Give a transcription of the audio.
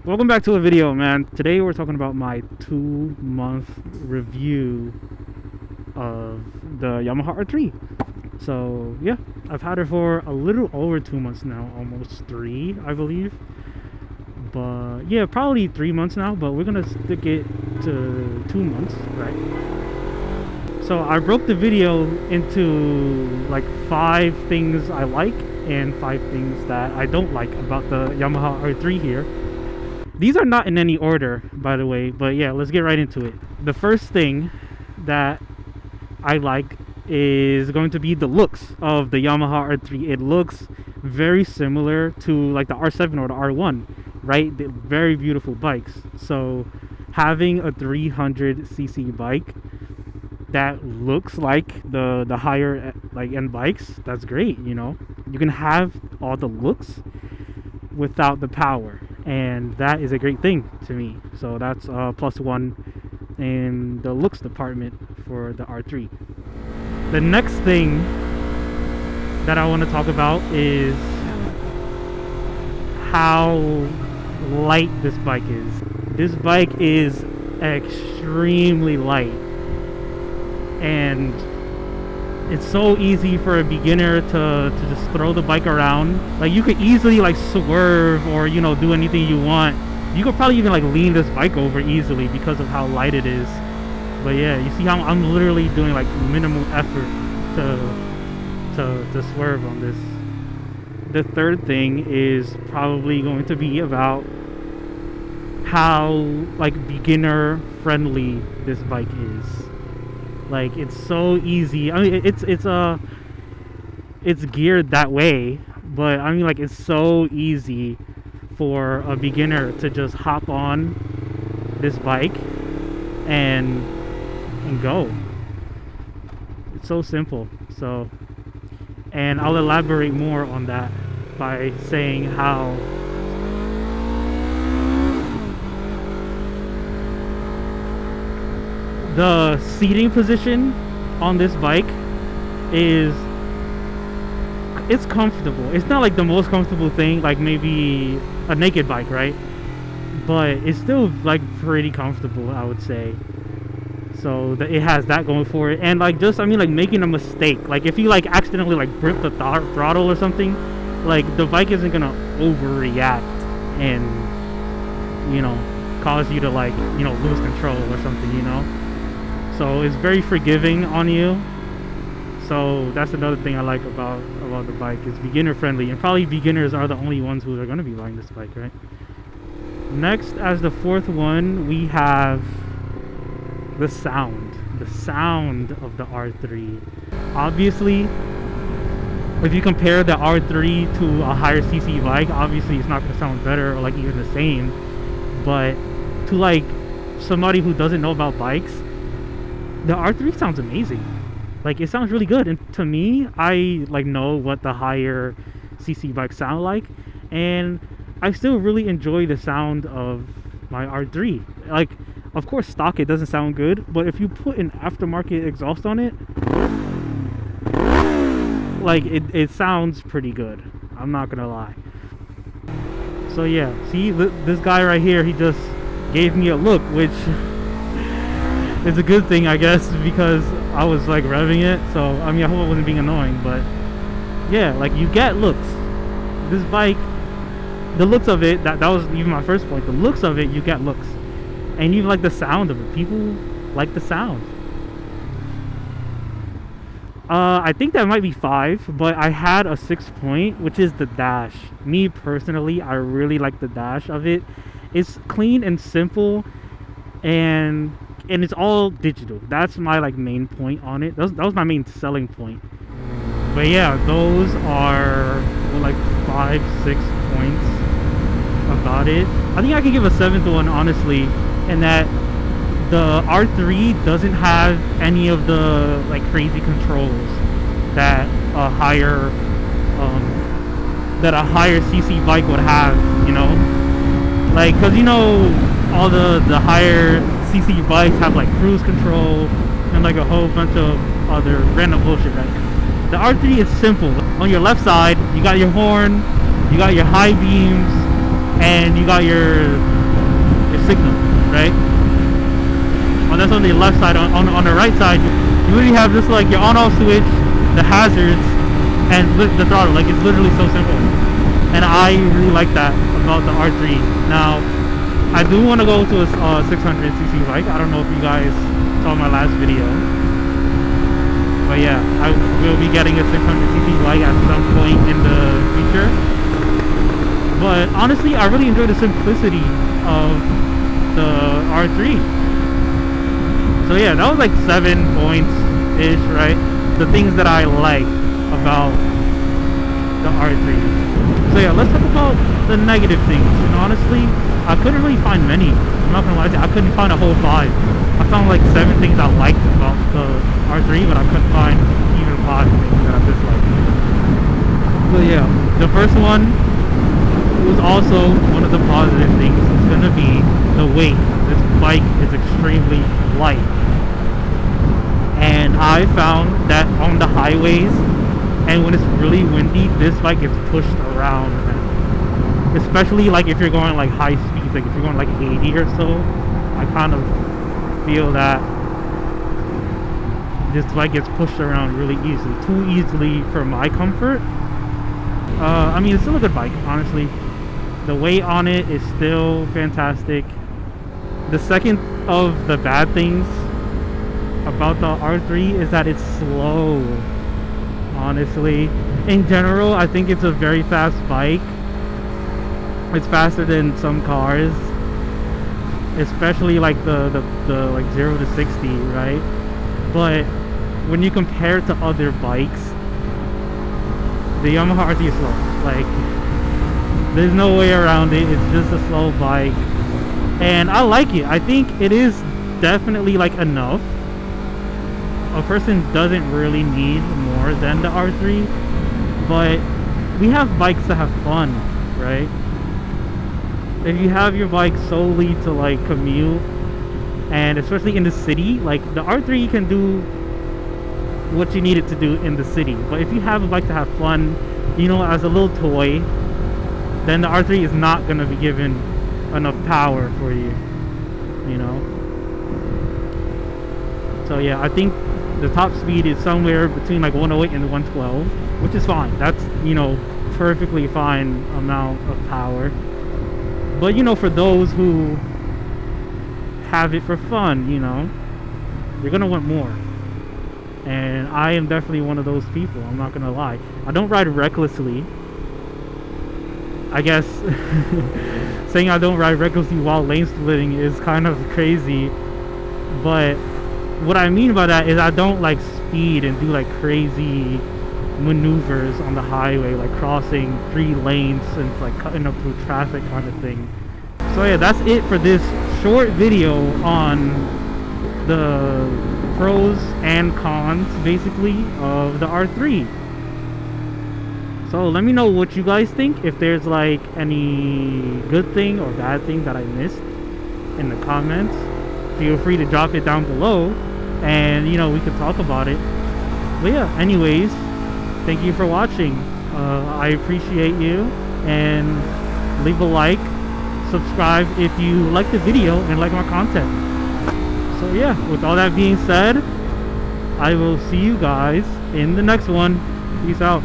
Welcome back to a video, man. Today we're talking about my 2-month review of the Yamaha R3. So yeah, I've had it for a little over 2 months now, almost 3 I believe. But yeah, probably 3 months now, but we're gonna stick it to 2 months, right? So I broke the video into like 5 things I like and 5 things that I don't like about the Yamaha R3 here. These are not in any order, by the way, but yeah, let's get right into it. The first thing that I like is going to be the looks of the Yamaha R3. It looks very similar to like the R7 or the R1, right? They're very beautiful bikes. So having a 300cc bike that looks like the higher like end bikes, that's great. You know, you can have all the looks without the power, and that is a great thing to me. So that's +1 in the looks department for the R3. The next thing that I want to talk about is how light this bike is. This bike is extremely light, and it's so easy for a beginner to just throw the bike around. Like, you could easily like swerve or, you know, do anything you want. You could probably even like lean this bike over easily because of how light it is. But yeah, you see how I'm literally doing like minimal effort to swerve on this. The third thing is probably going to be about how like beginner friendly this bike is. Like, it's so easy. I mean, it's geared that way, but I mean, like, it's so easy for a beginner to just hop on this bike and go. It's so simple. So, and I'll elaborate more on that by saying how the seating position on this bike is, it's comfortable. It's not like the most comfortable thing, like maybe a naked bike, right? But it's still like pretty comfortable, I would say. So it has that going for it. And like, just, I mean, like, making a mistake, like if you like accidentally like grip the throttle or something, like the bike isn't gonna overreact and, you know, cause you to like, you know, lose control or something, you know. So it's very forgiving on you. So that's another thing I like about the bike. It's beginner friendly, and probably beginners are the only ones who are going to be buying this bike, right? Next, as the fourth one, we have the sound of the R3. Obviously, if you compare the R3 to a higher cc bike, obviously it's not going to sound better or like even the same. But to like somebody who doesn't know about bikes, the R3 sounds amazing. Like, it sounds really good. And to me, I like know what the higher cc bikes sound like, and I still really enjoy the sound of my R3. Like, of course, stock, it doesn't sound good, but if you put an aftermarket exhaust on it, like, it sounds pretty good. I'm not gonna lie. So yeah, see, this guy right here, he just gave me a look, which it's a good thing, I guess, because I was like revving it. So I mean, I hope I wasn't being annoying, but yeah, like, you get looks. This bike, the looks of it, that was even my first point. The looks of it, you get looks, and you like the sound of it. People like the sound. I think that might be 5, but I had a 6th point, which is the dash. Me personally, I really like the dash of it. It's clean and simple, and it's all digital. That's my like main point on it. That was my main selling point. But yeah, those are like 5, 6 points about it. I think I can give a 7th one, honestly, in that the R3 doesn't have any of the like crazy controls that a higher cc bike would have, you know. Like, because, you know, all the higher cc bikes have like cruise control and like a whole bunch of other random bullshit, right? The R3 is simple. On your left side, you got your horn, you got your high beams, and you got your your signal, right? Oh, that's on the left side. On the right side, you really have just like your on-off switch, the hazards, and the throttle. Like, it's literally so simple. And I really like that about the R3. Now, I do want to go to a 600cc bike. I don't know if you guys saw my last video, but yeah, I will be getting a 600cc bike at some point in the future. But honestly, I really enjoy the simplicity of the R3. So yeah, that was like 7 points ish, right? The things that I like about the R3. So yeah, let's talk about the negative things. And honestly, I couldn't really find many. I'm not gonna lie to you, I couldn't find a whole 5. I found like 7 things I liked about the R3, but I couldn't find even 5 things that I disliked. So yeah, the first one was also one of the positive things. It's gonna be the weight. This bike is extremely light, and I found that on the highways and when it's really windy, this bike gets pushed around, especially like if you're going like high speeds, like if you're going like 80 or so. I kind of feel that this bike gets pushed around really easily, too easily for my comfort. I mean, it's still a good bike, honestly. The weight on it is still fantastic. The second of the bad things about the R3 is that it's slow. Honestly, in general, I think it's a very fast bike. It's faster than some cars, especially like the like 0 to 60, right? But when you compare it to other bikes, the Yamaha R3 is slow. Like, there's no way around it. It's just a slow bike, and I like it. I think it is definitely like enough. A person doesn't really need more than the R3, but we have bikes to have fun, right? If you have your bike solely to like commute, and especially in the city, like the R3 can do what you need it to do in the city. But if you have a bike to have fun, you know, as a little toy, then the R3 is not going to be given enough power for you, you know? So yeah, I think the top speed is somewhere between like 108 and 112, which is fine. That's, you know, perfectly fine amount of power. But, you know, for those who have it for fun, you know, you're going to want more. And I am definitely one of those people, I'm not going to lie. I don't ride recklessly. I guess saying I don't ride recklessly while lane splitting is kind of crazy. But what I mean by that is I don't like speed and do like crazy maneuvers on the highway, like crossing 3 lanes and like cutting up through traffic kind of thing. So yeah, that's it for this short video on the pros and cons basically of the R3. So let me know what you guys think, if there's like any good thing or bad thing that I missed in the comments. Feel free to drop it down below, and you know, we could talk about it. But yeah, anyways, thank you for watching. I appreciate you, and leave a like, subscribe if you like the video and like my content. So yeah, with all that being said, I will see you guys in the next one. Peace out.